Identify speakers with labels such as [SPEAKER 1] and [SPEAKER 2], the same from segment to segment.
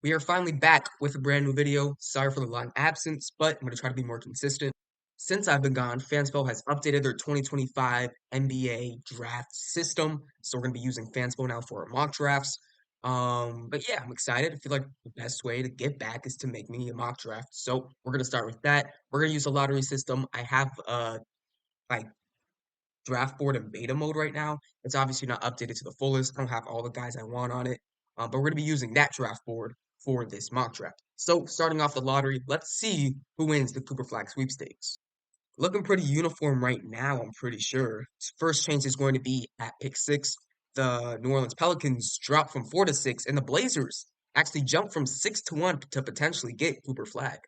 [SPEAKER 1] We are finally back with a brand new video. Sorry for the long absence, but I'm going to try to be more consistent. Since I've been gone, Fanspo has updated their 2025 NBA draft system, so we're going to be using Fanspo now for our mock drafts. But yeah, I'm excited. I feel like the best way to get back is to make me a mock draft. So we're going to start with that. We're going to use a lottery system. I have like draft board in beta mode right now. It's obviously not updated to the fullest. I don't have all the guys I want on it, but we're going to be using that draft board for this mock draft. So starting off the lottery, let's see who wins the Cooper Flag sweepstakes. Looking pretty uniform right now, I'm pretty sure. First change is going to be at pick 6. The New Orleans Pelicans dropped from 4 to 6, and the Blazers actually jumped from 6 to 1 to potentially get Cooper Flag.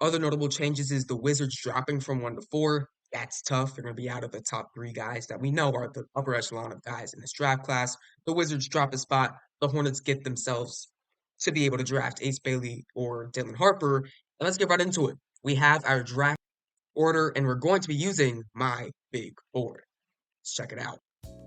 [SPEAKER 1] Other notable changes is the Wizards dropping from 1 to 4. That's tough. They're going to be out of the top 3 guys that we know are the upper echelon of guys in this draft class. The Wizards drop a spot. The Hornets get themselves to be able to draft Ace Bailey or Dylan Harper. And let's get right into it. We have our draft order, and we're going to be using my big board. Let's check it out.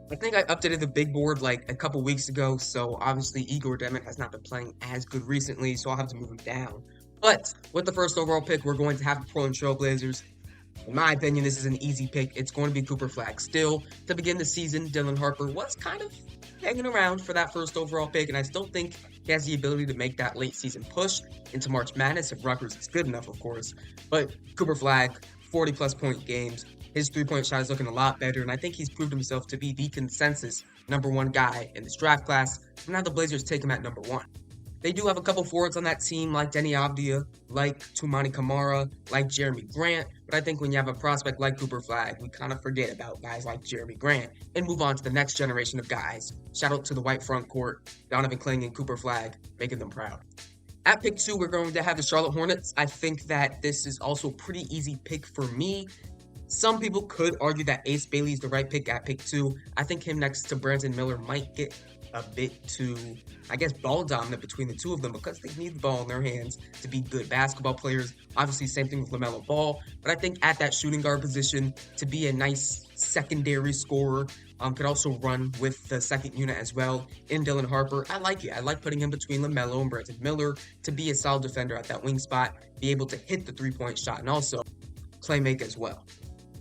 [SPEAKER 1] I think I updated the big board like a couple weeks ago, so obviously Igor Demon has not been playing as good recently, so I'll have to move him down. But with the first overall pick, we're going to have the Portland Trail Blazers. In my opinion, this is an easy pick. It's going to be Cooper Flag. Still, to begin the season, Dylan Harper was kind of hanging around for that first overall pick, and I still think he has the ability to make that late season push into March Madness if Rutgers is good enough, of course. But Cooper Flag, 40-plus point games. His three-point shot is looking a lot better, and I think he's proved himself to be the consensus #1 guy in this draft class. And now the Blazers take him at #1. They do have a couple forwards on that team, like Denny Avdia, like Tumani Kamara, like Jeremy Grant. But I think when you have a prospect like Cooper Flag, we kind of forget about guys like Jeremy Grant and move on to the next generation of guys. Shout out to the white front court, Donovan Cling and Cooper Flag, making them proud. At pick 2, we're going to have the Charlotte Hornets. I think that this is also a pretty easy pick for me. Some people could argue that Ace Bailey is the right pick at pick 2. I think him next to Brandon Miller might get a bit too, I guess, ball dominant between the two of them because they need the ball in their hands to be good basketball players. Obviously, same thing with LaMelo Ball. But I think at that shooting guard position, to be a nice secondary scorer, could also run with the second unit as well in Dylan Harper. I like it. I like putting him between LaMelo and Brandon Miller to be a solid defender at that wing spot, be able to hit the three-point shot, and also play make as well.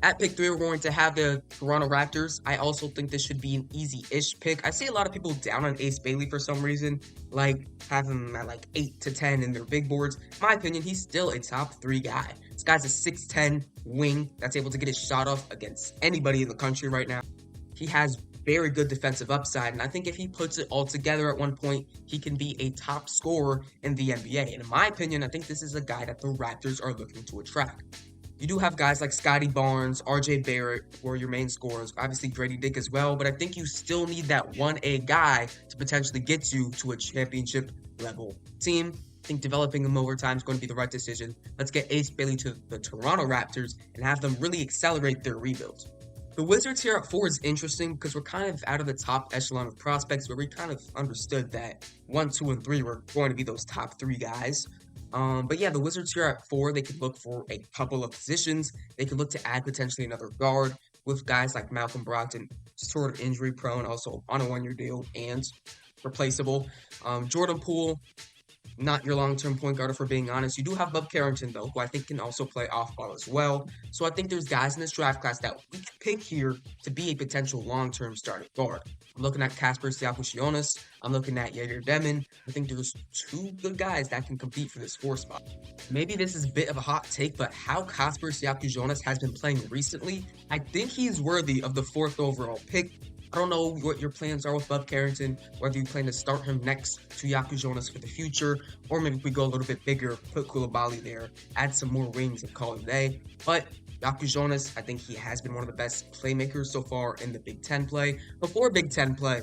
[SPEAKER 1] At pick 3, we're going to have the Toronto Raptors. I also think this should be an easy-ish pick. I see a lot of people down on Ace Bailey for some reason, like have him at like 8 to 10 in their big boards. In my opinion, he's still a top 3 guy. This guy's a 6'10 wing that's able to get his shot off against anybody in the country right now. He has very good defensive upside, and I think if he puts it all together at one point, he can be a top scorer in the NBA. And in my opinion, I think this is a guy that the Raptors are looking to attract. You do have guys like Scotty Barnes, RJ Barrett, who are your main scorers. Obviously, Grady Dick as well. But I think you still need that 1A guy to potentially get you to a championship level team. I think developing him over time is going to be the right decision. Let's get Ace Bailey to the Toronto Raptors and have them really accelerate their rebuild. The Wizards here at 4 is interesting because we're kind of out of the top echelon of prospects where we kind of understood that 1, 2, and 3 were going to be those top 3 guys. But yeah, the Wizards here at 4, they could look for a couple of positions. They could look to add potentially another guard with guys like Malcolm Brogdon, sort of injury prone, also on a 1-year deal and replaceable. Jordan Poole, not your long-term point guard, for being honest. You do have Bub Carrington, though, who I think can also play off-ball as well. So I think there's guys in this draft class that we could pick here to be a potential long-term starting guard. I'm looking at Kasper Siakis. I'm looking at Jaeger Demon. I think there's 2 good guys that can compete for this 4 spot. Maybe this is a bit of a hot take, but how Kasper Siakis has been playing recently, I think he's worthy of the 4th overall pick. I don't know what your plans are with Bub Carrington, whether you plan to start him next to Yaku Jonas for the future, or maybe if we go a little bit bigger, put Koulibaly there, add some more wings and call it a day. But Yaku Jonas, I think he has been one of the best playmakers so far in the Big Ten play. Before Big Ten play,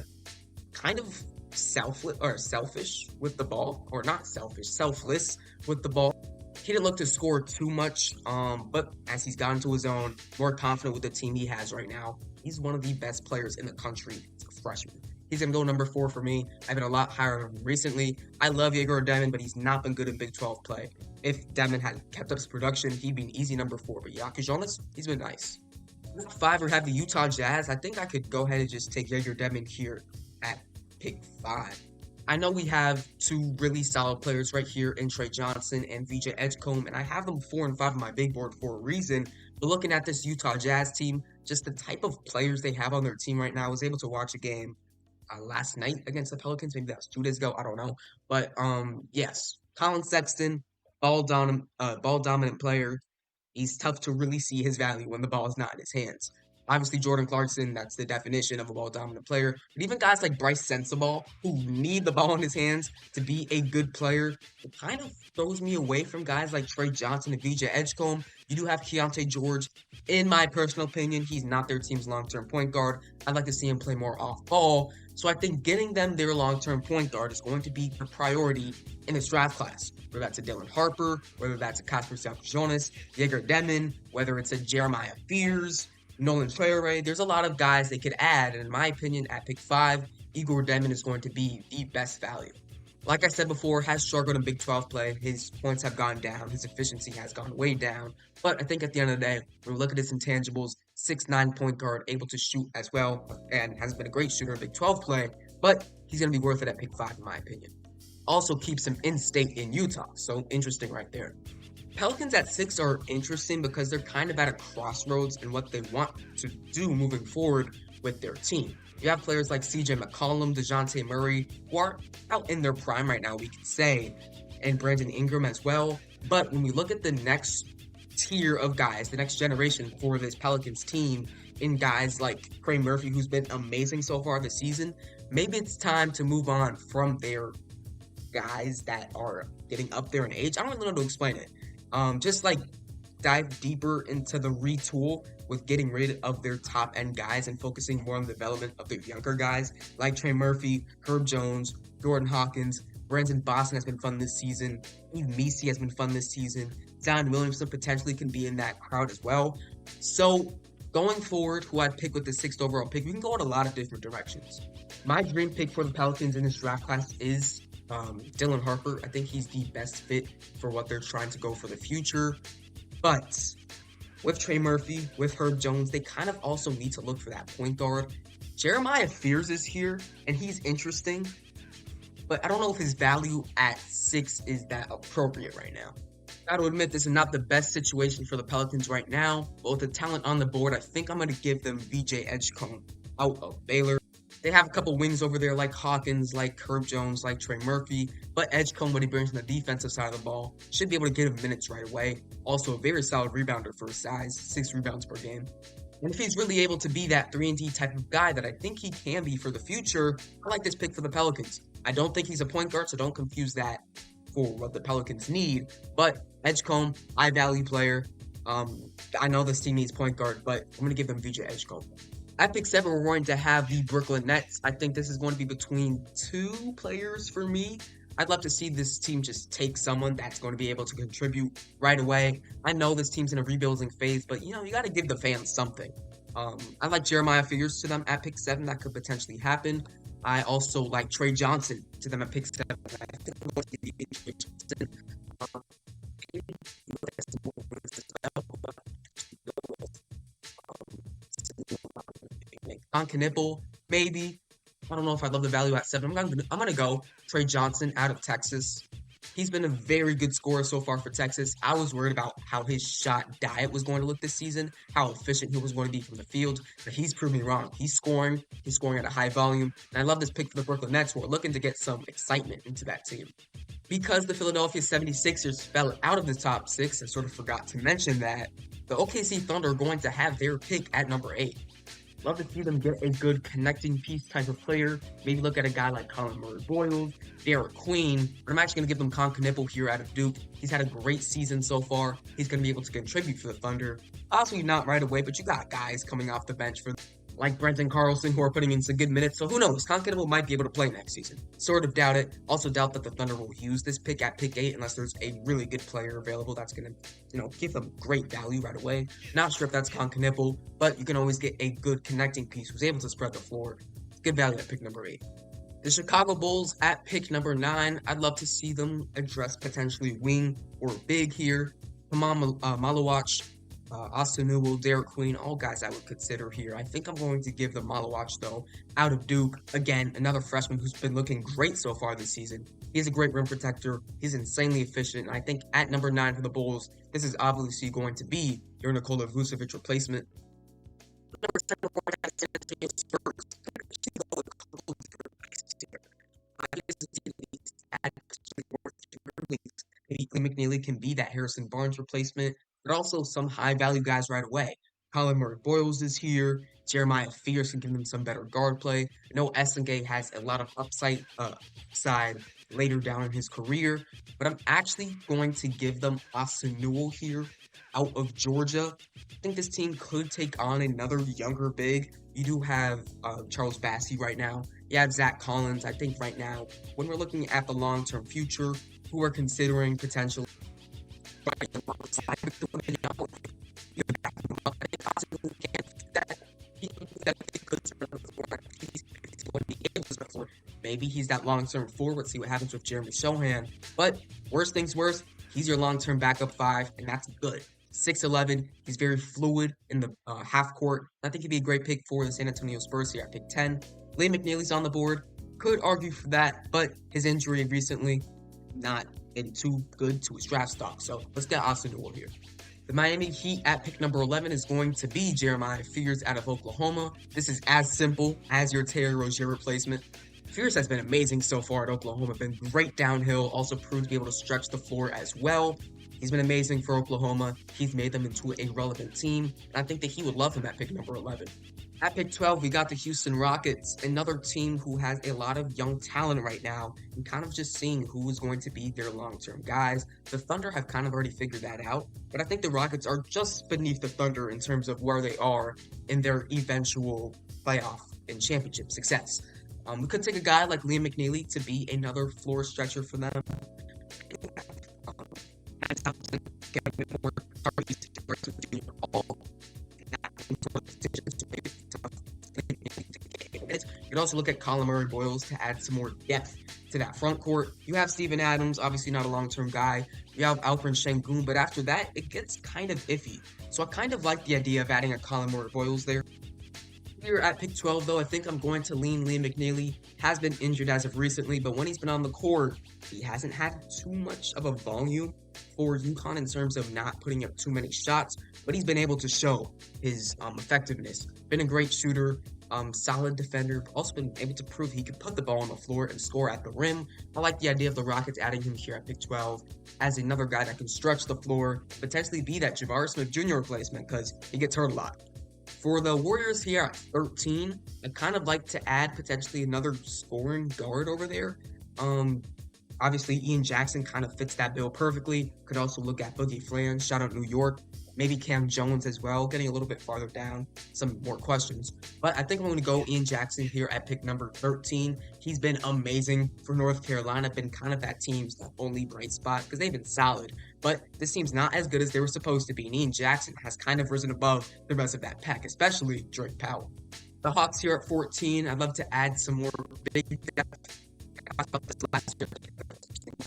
[SPEAKER 1] kind of selfish with the ball, or not selfish, selfless with the ball. He didn't look to score too much, but as he's gotten to his own, more confident with the team he has right now, he's one of the best players in the country as a freshman. He's going to go #4 for me. I've been a lot higher on him recently. I love Igor Demon, but he's not been good in Big 12 play. If Demon had kept up his production, he'd be an easy #4. But Yaku Jonas, he's been nice. 5, we have the Utah Jazz. I think I could go ahead and just take Jaeger Demon here at pick 5. I know we have two really solid players right here in Trey Johnson and VJ Edgecombe, and I have them 4 and 5 on my big board for a reason. But looking at this Utah Jazz team, just the type of players they have on their team right now, I was able to watch a game last night against the Pelicans. Maybe that was 2 days ago. I don't know. But yes, Colin Sexton, ball dominant player. He's tough to really see his value when the ball is not in his hands. Obviously, Jordan Clarkson, that's the definition of a ball dominant player. But even guys like Bryce Sensabaugh, who need the ball in his hands to be a good player, it kind of throws me away from guys like Trey Johnson and VJ Edgecombe. You do have Keontae George. In my personal opinion, he's not their team's long-term point guard. I'd like to see him play more off ball. So I think getting them their long-term point guard is going to be a priority in this draft class. Whether that's a Dylan Harper, whether that's a Kasper Jonas, Jaeger Demon, whether it's a Jeremiah Fears, Nolan Traore, there's a lot of guys they could add. And in my opinion, at pick 5, Igor Demon is going to be the best value. Like I said before, has struggled in Big 12 play. His points have gone down. His efficiency has gone way down. But I think at the end of the day, when we look at his intangibles, 6'9" point guard, able to shoot as well, and has been a great shooter in Big 12 play. But he's going to be worth it at pick 5, in my opinion. Also keeps him in state in Utah. So interesting right there. Pelicans at 6 are interesting because they're kind of at a crossroads in what they want to do moving forward with their team. You have players like CJ McCollum, DeJounte Murray, who are out in their prime right now, we could say, and Brandon Ingram as well. But when we look at the next tier of guys, the next generation for this Pelicans team, in guys like Trey Murphy, who's been amazing so far this season, maybe it's time to move on from their guys that are getting up there in age. I don't really know how to explain it. Just like dive deeper into the retool with getting rid of their top end guys and focusing more on the development of their younger guys like Trey Murphy, Herb Jones, Jordan Hawkins. Brandon Boston has been fun this season. Eve Meese has been fun this season. Zion Williamson potentially can be in that crowd as well. So going forward, who I'd pick with the 6th overall pick, we can go in a lot of different directions. My dream pick for the Pelicans in this draft class is Dylan Harper. I think he's the best fit for what they're trying to go for the future. But with Trey Murphy, with Herb Jones, they kind of also need to look for that point guard. Jeremiah Fears is here, and he's interesting. But I don't know if his value at 6 is that appropriate right now. I gotta admit, this is not the best situation for the Pelicans right now. But with the talent on the board, I think I'm going to give them VJ Edgecombe out of Baylor. They have a couple wings over there like Hawkins, like Herb Jones, like Trey Murphy. But Edgecombe, what he brings on the defensive side of the ball, should be able to get him minutes right away. Also a very solid rebounder for his size, 6 rebounds per game. And if he's really able to be that 3-and-D type of guy that I think he can be for the future, I like this pick for the Pelicans. I don't think he's a point guard, so don't confuse that for what the Pelicans need. But Edgecombe, high value player. I know this team needs point guard, but I'm going to give them VJ Edgecombe. At pick 7, we're going to have the Brooklyn Nets. I think this is going to be between 2 players for me. I'd love to see this team just take someone that's going to be able to contribute right away. I know this team's in a rebuilding phase, but you got to give the fans something. I like Jeremiah Fears to them at pick 7. That could potentially happen. I also like Trey Johnson to them at pick 7. I think I'm going to give Trey Johnson. On Knipple, maybe. I don't know if I love the value at 7. I'm gonna go Trey Johnson out of Texas. He's been a very good scorer so far for Texas. I was worried about how his shot diet was going to look this season, how efficient he was going to be from the field, but he's proved me wrong. He's scoring at a high volume, and I love this pick for the Brooklyn Nets who are looking to get some excitement into that team. Because the Philadelphia 76ers fell out of the top 6, I sort of forgot to mention that, the OKC Thunder are going to have their pick at number 8. Love to see them get a good connecting piece type of player. Maybe look at a guy like Colin Murray-Boyles, Derek Queen. But I'm actually going to give them Con Knipple here out of Duke. He's had a great season so far. He's going to be able to contribute for the Thunder. Obviously not right away, but you got guys coming off the bench for like Brenton Carlson who are putting in some good minutes. So who knows? Con Knipple might be able to play next season. Sort of doubt it. Also doubt that the Thunder will use this pick at pick 8 unless there's a really good player available that's going to, give them great value right away. Not sure if that's Con Knipple, but you can always get a good connecting piece who's able to spread the floor. Good value at pick number 8. The Chicago Bulls at pick number 9. I'd love to see them address potentially wing or big here. Malawach, Austin Newell, Derek Queen, all guys I would consider here. I think I'm going to give the Malawach, though, out of Duke. Again, another freshman who's been looking great so far this season. He's a great rim protector. He's insanely efficient. And I think at number 9 for the Bulls, this is obviously going to be your Nikola Vucevic replacement. Number 10 for the San Antonio Spurs. Maybe McNeely can be that Harrison Barnes replacement, but also some high value guys right away. Colin Murray Boyles is here. Jeremiah Fears can give them some better guard play. I know Essengay has a lot of upside later down in his career, but I'm actually going to give them Austin Newell here out of Georgia. I think this team could take on another younger big. You do have Charles Bassey right now. You have Zach Collins. I think right now, when we're looking at the long-term future, who are considering potential maybe he's that long-term forward. Let's see what happens with Jeremy Sohan. But worst things worst, he's your long-term backup 5, and that's good. 6'11", he's very fluid in the half court. I think he'd be a great pick for the San Antonio Spurs here at pick 10. Lee McNeely's on the board. Could argue for that, but his injury recently not in too good to his draft stock. So let's get Austin Newell here. The Miami Heat at pick number 11 is going to be Jeremiah Fears out of Oklahoma. This is as simple as your Terry Rozier replacement. Fears has been amazing so far at Oklahoma, been great downhill, also proved to be able to stretch the floor as well. He's been amazing for Oklahoma. He's made them into a relevant team, and I think that he would love him at pick number 11. At pick 12, we got the Houston Rockets, another team who has a lot of young talent right now, and kind of just seeing who is going to be their long-term guys. The Thunder have kind of already figured that out, but I think the Rockets are just beneath the Thunder in terms of where they are in their eventual playoff and championship success. We could take a guy like Liam McNeely to be another floor stretcher for them. You could also look at Colin Murray Boyles to add some more depth to that front court. You have Steven Adams, obviously not a long-term guy. You have Alperen Sengun, but after that, it gets kind of iffy. So I kind of like the idea of adding a Colin Murray Boyles there. Here at pick 12, though, I think I'm going to lean Liam McNeely. Has been injured as of recently, but when he's been on the court, he hasn't had too much of a volume for UConn in terms of not putting up too many shots, but he's been able to show his effectiveness. Been a great shooter, solid defender, but also been able to prove he can put the ball on the floor and score at the rim. I like the idea of the Rockets adding him here at pick 12 as another guy that can stretch the floor, potentially be that Jabari Smith Jr. replacement because he gets hurt a lot. For the Warriors here at 13, I kind of like to add potentially another scoring guard over there. Obviously, Ian Jackson kind of fits that bill perfectly. Could also look at Boogie Flan, shout out New York. Maybe Cam Jones as well, getting a little bit farther down, some more questions. But I think I'm going to go Ian Jackson here at pick number 13. He's been amazing for North Carolina, been kind of that team's only bright spot because they've been solid. But this team's not as good as they were supposed to be, and Ian Jackson has kind of risen above the rest of that pack, especially Drake Powell. The Hawks here at 14, I'd love to add some more big depth. I talked about this last year.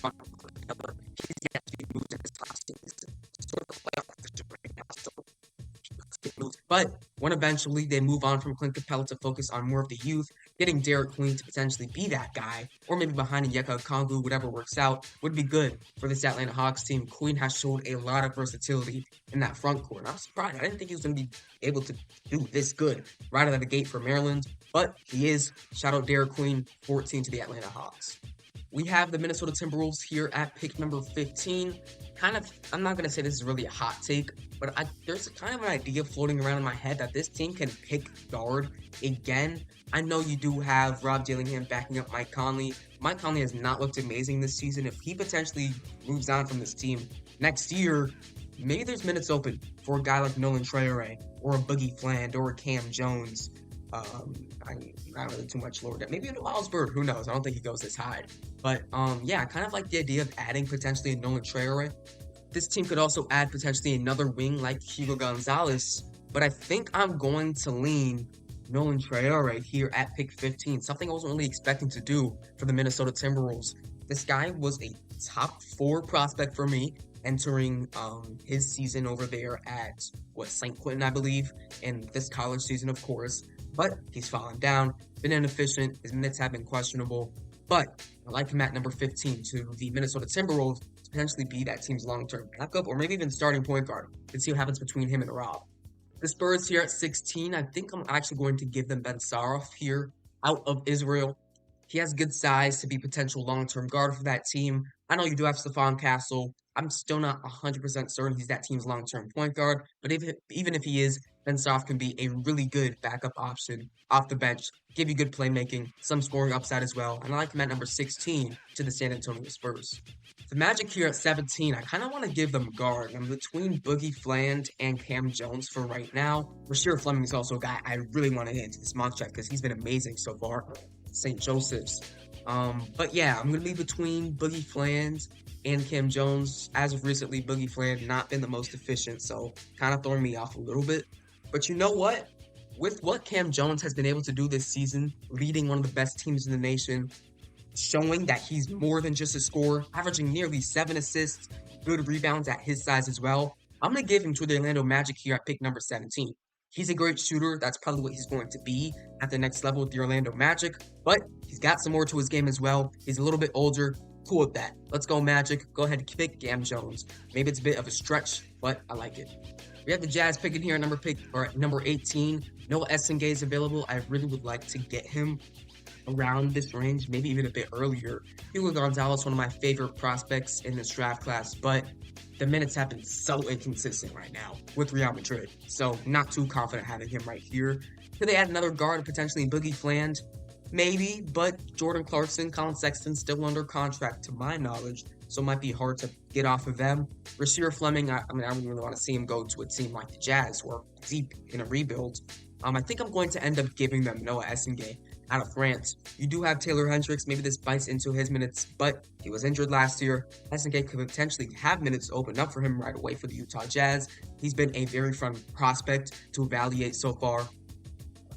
[SPEAKER 1] He's yet to be moved in this last season. Sort of playoff position right now, so but when eventually they move on from Clint Capella to focus on more of the youth, getting Derek Queen to potentially be that guy, or maybe behind Onyeka Okongwu, whatever works out, would be good for this Atlanta Hawks team. Queen has showed a lot of versatility in that front court. I'm surprised. I didn't think he was going to be able to do this good right out of the gate for Maryland, but he is. Shout out Derek Queen, 14 to the Atlanta Hawks. We have the Minnesota Timberwolves here at pick number 15. I'm not going to say this is really a hot take, but there's kind of an idea floating around in my head that this team can pick guard again. I know you do have Rob Dillingham backing up Mike Conley. Mike Conley has not looked amazing this season. If he potentially moves on from this team next year, maybe there's minutes open for a guy like Nolan Traore or a Boogie Fland or a Cam Jones. Not really too much lower down. Maybe a Miles Bird, who knows? I don't think he goes this high. But yeah, I kind of like the idea of adding potentially a Nolan Traore. This team could also add potentially another wing like Hugo Gonzalez, but I think I'm going to lean Nolan Traore here at pick 15, something I wasn't really expecting to do for the Minnesota Timberwolves. This guy was a top 4 prospect for me entering his season over there at St. Quentin, I believe, and this college season, of course. But he's fallen down, been inefficient, his minutes have been questionable. But I like him at number 15 to the Minnesota Timberwolves to potentially be that team's long-term backup or maybe even starting point guard. Let's see what happens between him and Rob. The Spurs here at 16, I think I'm actually going to give them Ben Saroff here out of Israel. He has good size to be potential long-term guard for that team. I know you do have Stephon Castle. I'm still not 100% certain he's that team's long-term point guard, but even if he is, Ben Saroff can be a really good backup option off the bench, give you good playmaking, some scoring upside as well, and I like him at number 16 to the San Antonio Spurs. The Magic here at 17, I kind of want to give them guard. I'm between Boogie Fland and Cam Jones for right now. Rasheer Fleming is also a guy I really want to get into this mock check because he's been amazing so far. St. Joseph's. But yeah, I'm going to be between Boogie Fland and Cam Jones. As of recently, Boogie Fland not been the most efficient, so kind of throwing me off a little bit. But you know what? With what Cam Jones has been able to do this season, leading one of the best teams in the nation, showing that he's more than just a scorer, averaging nearly 7 assists, good rebounds at his size as well, I'm going to give him to the Orlando Magic here at pick number 17. He's a great shooter. That's probably what he's going to be at the next level with the Orlando Magic. But he's got some more to his game as well. He's a little bit older. Cool with that. Let's go Magic. Go ahead and pick Cam Jones. Maybe it's a bit of a stretch, but I like it. We have the Jazz picking here at number 18. Noah Essengay is available. I really would like to get him around this range, maybe even a bit earlier. Hugo Gonzalez, one of my favorite prospects in this draft class, but the minutes have been so inconsistent right now with Real Madrid. So not too confident having him right here. Could they add another guard, potentially Boogie Fland? Maybe, but Jordan Clarkson, Colin Sexton still under contract to my knowledge, so it might be hard to get off of them. Rasheer Fleming, I don't really want to see him go to a team like the Jazz who are deep in a rebuild. I think I'm going to end up giving them Noah Essengay out of France. You do have Taylor Hendricks. Maybe this bites into his minutes, but he was injured last year. Essengay could potentially have minutes open up for him right away for the Utah Jazz. He's been a very fun prospect to evaluate so far.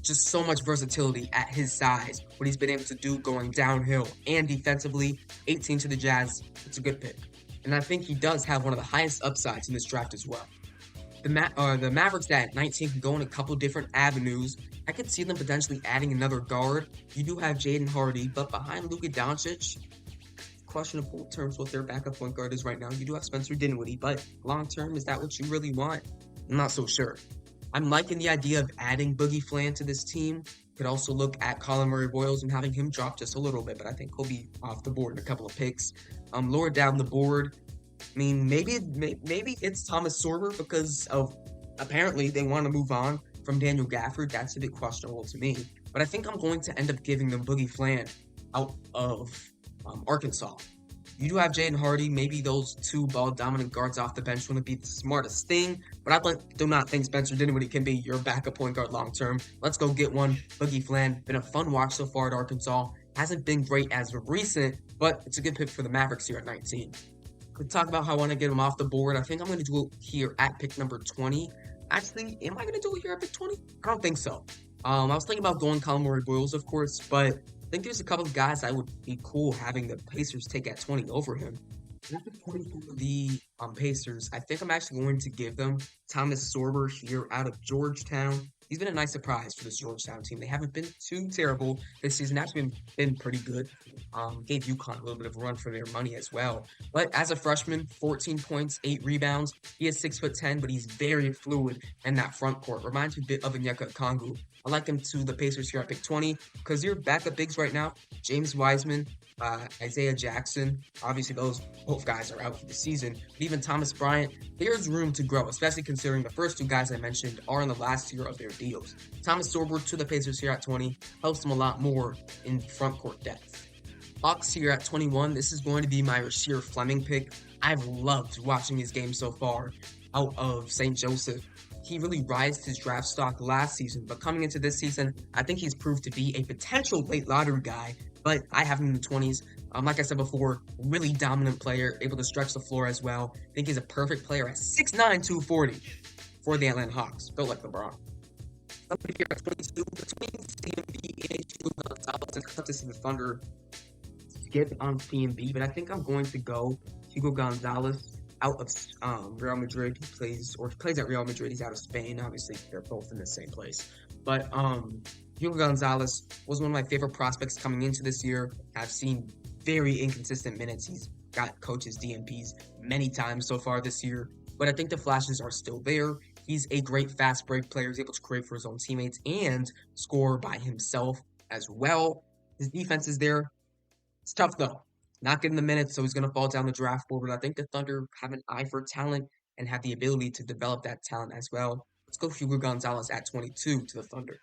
[SPEAKER 1] Just so much versatility at his size. What he's been able to do going downhill and defensively. 18 to the Jazz. It's a good pick. And I think he does have one of the highest upsides in this draft as well. The Mavericks at 19 can go in a couple different avenues. I could see them potentially adding another guard. You do have Jaden Hardy, but behind Luka Doncic, questionable in terms of what their backup point guard is right now. You do have Spencer Dinwiddie, but long term, is that what you really want? I'm not so sure. I'm liking the idea of adding Boogie Fland to this team. Could also look at Colin Murray-Boyles and having him drop just a little bit, but I think he'll be off the board in a couple of picks. Lower down the board, I mean, maybe it's Thomas Sorber because of apparently they want to move on from Daniel Gafford. That's a bit questionable to me. But I think I'm going to end up giving them Boogie Fland out of Arkansas. You do have Jaden Hardy. Maybe those two ball-dominant guards off the bench wouldn't be the smartest thing. But I do not think Spencer Dinwiddie can be your backup point guard long-term. Let's go get one. Boogie Fland. Been a fun watch so far at Arkansas. Hasn't been great as of recent, but it's a good pick for the Mavericks here at 19. Could talk about how I want to get him off the board. I think I'm going to do it here at pick number 20. Actually, am I going to do it here at pick 20? I don't think so. I was thinking about going Colin Murray-Boyles, of course, but I think there's a couple of guys I would be cool having the Pacers take at 20 over him. After 20 for the Pacers, I think I'm actually going to give them Thomas Sorber here out of Georgetown. He's been a nice surprise for this Georgetown team. They haven't been too terrible this season. Actually been pretty good. Gave UConn a little bit of a run for their money as well. But as a freshman, 14 points, 8 rebounds. He is 6'10", but he's very fluid in that front court. Reminds me a bit of Onyeka Okongwu. I like him to the Pacers here at pick 20 because your backup bigs right now, James Wiseman, Isaiah Jackson, obviously both guys are out for the season, but even Thomas Bryant, there's room to grow, especially considering the first two guys I mentioned are in the last year of their deals. Thomas Sorber to the Pacers here at 20 helps them a lot more in front court depth. Hawks here at 21, this is going to be my Rasheer Fleming pick. I've loved watching his game so far out of St. Joseph. He really rised his draft stock last season, but coming into this season, I think he's proved to be a potential late lottery guy, but I have him in the 20s. Like I said before, really dominant player, able to stretch the floor as well. I think he's a perfect player at 6'9", 240 for the Atlanta Hawks, built like LeBron. Somebody here at 22, between CMB and Gonzalez, and I thought this is the Thunder skip on P&B, but I think I'm going to go Hugo Gonzalez out of Real Madrid. He plays at Real Madrid. He's out of Spain. Obviously, they're both in the same place. But Hugo Gonzalez was one of my favorite prospects coming into this year. I've seen very inconsistent minutes. He's got coaches DMPs many times so far this year, but I think the flashes are still there. He's a great fast break player. He's able to create for his own teammates and score by himself as well. His defense is there. It's tough though. Not getting the minutes, so he's going to fall down the draft board. But I think the Thunder have an eye for talent and have the ability to develop that talent as well. Let's go Hugo Gonzalez at 22 to the Thunder.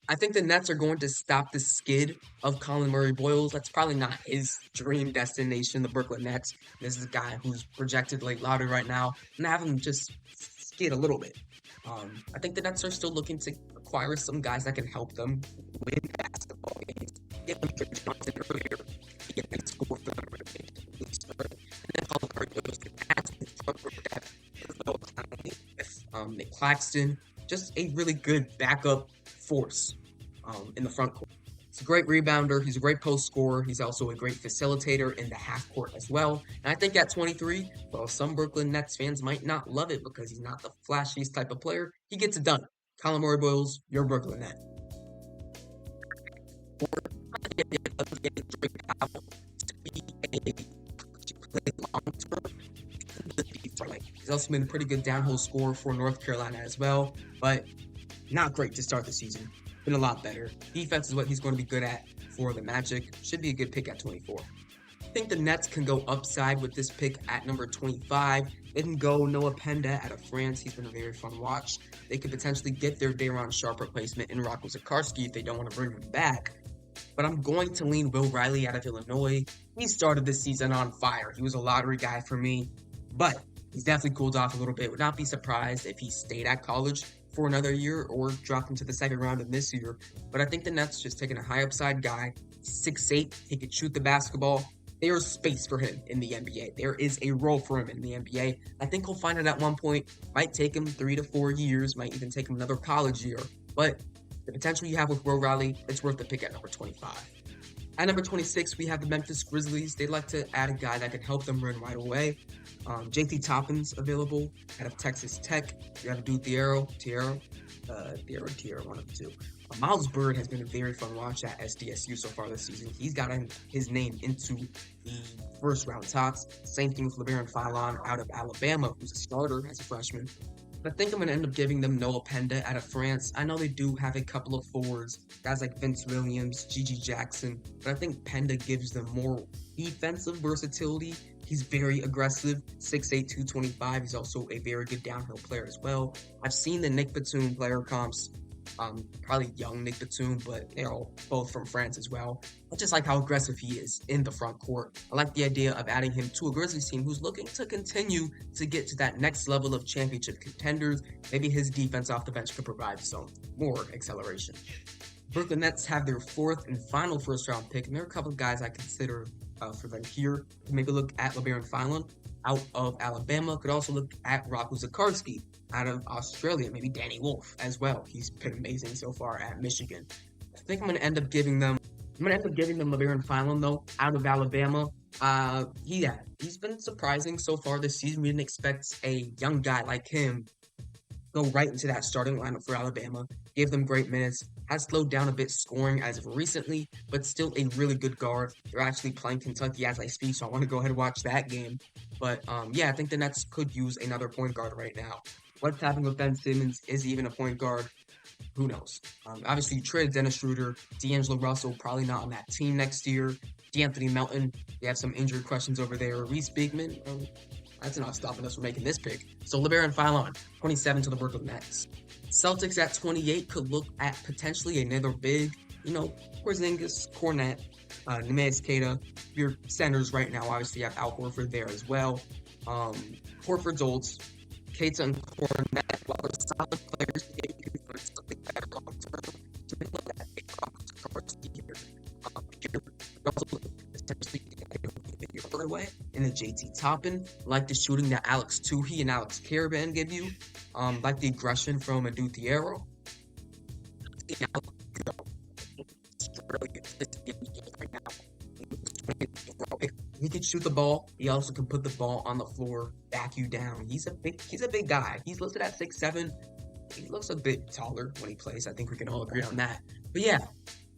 [SPEAKER 1] I think the Nets are going to stop the skid of Colin Murray Boyles. That's probably not his dream destination, the Brooklyn Nets. This is a guy who's projected late lottery right now, and have him just skid a little bit. I think the Nets are still looking to acquire some guys that can help them win basketball games. Get them Trey Johnson earlier. Get them score for them. And then Colin Murray Boyles can add to the front row depth as well with Nick Claxton. Just a really good backup force in the front court. He's a great rebounder. He's a great post scorer. He's also a great facilitator in the half court as well. And I think at 23, well, some Brooklyn Nets fans might not love it because he's not the flashiest type of player. He gets it done. Colin Murray Boyles, you're Brooklyn Net. He's also been a pretty good downhill scorer for North Carolina as well, but not great to start the season. Been a lot better. Defense is what he's going to be good at for the Magic. Should be a good pick at 24. I think the Nets can go upside with this pick at number 25. They can go Noah Penda out of France. He's been a very fun watch. They could potentially get their Daron Sharp replacement in Rocco Zikarsky if they don't want to bring him back. But I'm going to lean Will Riley out of Illinois. He started this season on fire. He was a lottery guy for me, but he's definitely cooled off a little bit. Would not be surprised if he stayed at college for another year or dropped into the second round of this year. But I think the Nets just taking a high upside guy, 6'8", he could shoot the basketball. There's space for him in the NBA. There is a role for him in the NBA. I think he'll find it at one point. Might take him 3 to 4 years, might even take him another college year. But the potential you have with Will Riley, it's worth the pick at number 25. At number 26, we have the Memphis Grizzlies. They'd like to add a guy that can help them run right away. JT Toppin's available out of Texas Tech. You have Dude Thiero, one of the two. Miles Bird has been a very fun watch at SDSU so far this season. He's gotten his name into the first round talks. Same thing with LeBaron Fallon out of Alabama, who's a starter as a freshman. But I think I'm going to end up giving them Noah Penda out of France. I know they do have a couple of forwards, guys like Vince Williams, Gigi Jackson, but I think Penda gives them more defensive versatility. He's very aggressive, 6'8", 225. He's also a very good downhill player as well. I've seen the Nick Batum player comps, probably young Nick Batum, but they're all both from France as well. I just like how aggressive he is in the front court. I like the idea of adding him to a Grizzlies team who's looking to continue to get to that next level of championship contenders. Maybe his defense off the bench could provide some more acceleration. Brooklyn Nets have their fourth and final first-round pick, and there are a couple of guys I consider for them here. Maybe look at LeBaron Fallon out of Alabama. Could also look at Rocco Zikarsky out of Australia. Maybe Danny Wolf as well. He's been amazing so far at Michigan. I think I'm going to end up giving them LeBaron Fallon, though, out of Alabama. He's been surprising so far this season. We didn't expect a young guy like him go right into that starting lineup for Alabama, gave them great minutes, has slowed down a bit scoring as of recently, but still a really good guard. They're actually playing Kentucky as I speak, so I want to go ahead and watch that game. But I think the Nets could use another point guard right now. What's happening with Ben Simmons? Is he even a point guard? Who knows? Obviously, you traded Dennis Schroeder, D'Angelo Russell, probably not on that team next year. DeAnthony Melton, you have some injury questions over there. Reese Bigman, that's not stopping us from making this pick. So LeBaron Fallon, 27 to the Brooklyn Nets. Celtics at 28 could look at potentially another big, Porzingis, Kornet, Nemes Keita. Your centers right now, obviously, you have Al Horford there as well. Horford's old. Keita and Kornet, while they're solid players, they can do something better long term. So they look at a also potentially further away in the JT Toppin, like the shooting that Alex Tuhey and Alex Caravan give you, like the aggression from Adu Thiero. shoot the ball. He also can put the ball on the floor, back you down. He's a big guy. He's listed at 6'7". He looks a bit taller when he plays. I think we can all agree on that. But yeah,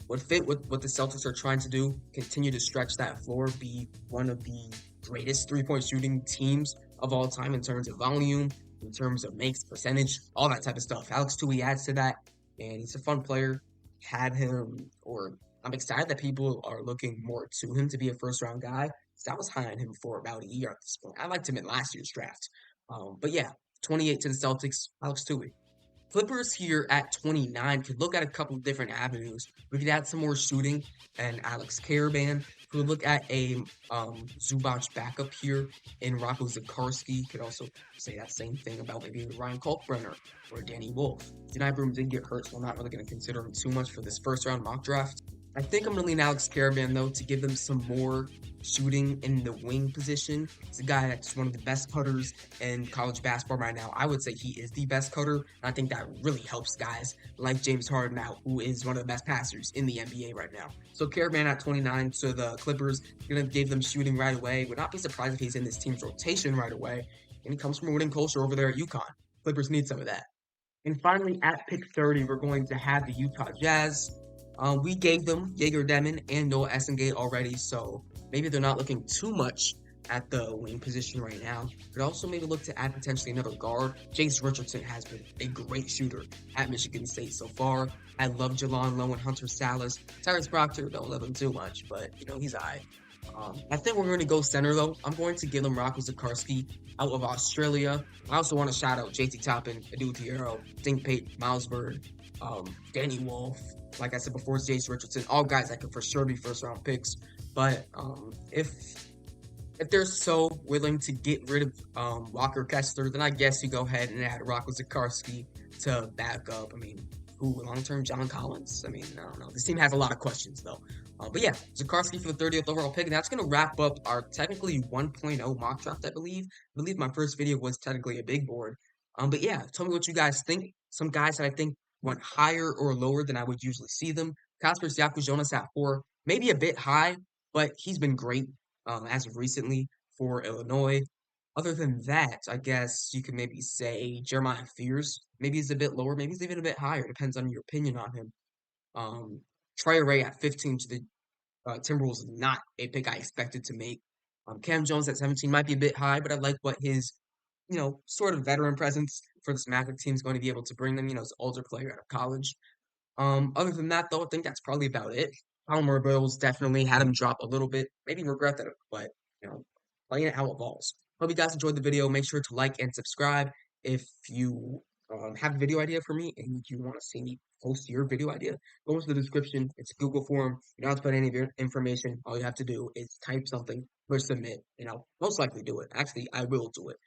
[SPEAKER 1] would fit with what the Celtics are trying to do. Continue to stretch that floor, be one of the greatest three-point shooting teams of all time in terms of volume, in terms of makes, percentage, all that type of stuff. Alex Tui adds to that, and he's a fun player. Had him, or I'm excited that people are looking more to him to be a first-round guy. So I was high on him for about a year at this point. I liked him in last year's draft. But yeah, 28 to the Celtics, Alex Tui. Clippers here at 29 could look at a couple of different avenues. We could add some more shooting and Alex Caravan. We could look at a Zubac backup here in Rocco Zikarsky. Could also say that same thing about maybe Ryan Kalkbrenner or Danny Wolf. Denai Broom did get hurt, so I'm not really going to consider him too much for this first round mock draft. I think I'm going to lean Alex Caravan, though, to give them some more shooting in the wing position. He's a guy that's one of the best cutters in college basketball right now. I would say he is the best cutter. And I think that really helps guys like James Harden out, who is one of the best passers in the NBA right now. So Caravan at 29 to the Clippers, going to give them shooting right away. Would not be surprised if he's in this team's rotation right away. And he comes from a winning culture over there at UConn. Clippers need some of that. And finally, at pick 30, we're going to have the Utah Jazz. We gave them Jaeger Demon and Noah Essengate already, so maybe they're not looking too much at the wing position right now. Could also maybe look to add potentially another guard. Jace Richardson has been a great shooter at Michigan State so far. I love Jalon Lowe and Hunter Salas. Tyrese Proctor, don't love him too much, but, he's all right. I think we're going to go center, though. I'm going to give them Rocco Zikarsky out of Australia. I also want to shout out JT Toppin, Adu Tiero, Dink Pate, Miles Bird, Danny Wolf. Like I said before, it's Jace Richardson. All guys that could for sure be first-round picks. But if they're so willing to get rid of Walker Kessler, then I guess you go ahead and add Rocco Zikarsky to back up. Who long-term John Collins? I don't know. This team has a lot of questions, though. But yeah, Zikarsky for the 30th overall pick. And that's going to wrap up our technically 1.0 mock draft, I believe. I believe my first video was technically a big board. But yeah, tell me what you guys think. Some guys that I think went higher or lower than I would usually see them. Kasper Siakam Jonas at 4, maybe a bit high, but he's been great as of recently for Illinois. Other than that, I guess you could maybe say Jeremiah Fears. Maybe he's a bit lower, maybe he's even a bit higher. Depends on your opinion on him. Trey Ray at 15 to the Timberwolves, not a pick I expected to make. Cam Jones at 17 might be a bit high, but I like what his, sort of veteran presence for this Mavericks team is going to be able to bring them. As an older player out of college. Other than that, though, I think that's probably about it. Palmer Bills definitely had him drop a little bit. Maybe regretted it, but, playing it how it falls. Hope you guys enjoyed the video. Make sure to like and subscribe if you have a video idea for me and you want to see me post your video idea. Go into the description. It's a Google form. You don't have to put any of your information. All you have to do is type something, push submit, and I'll most likely do it. Actually, I will do it.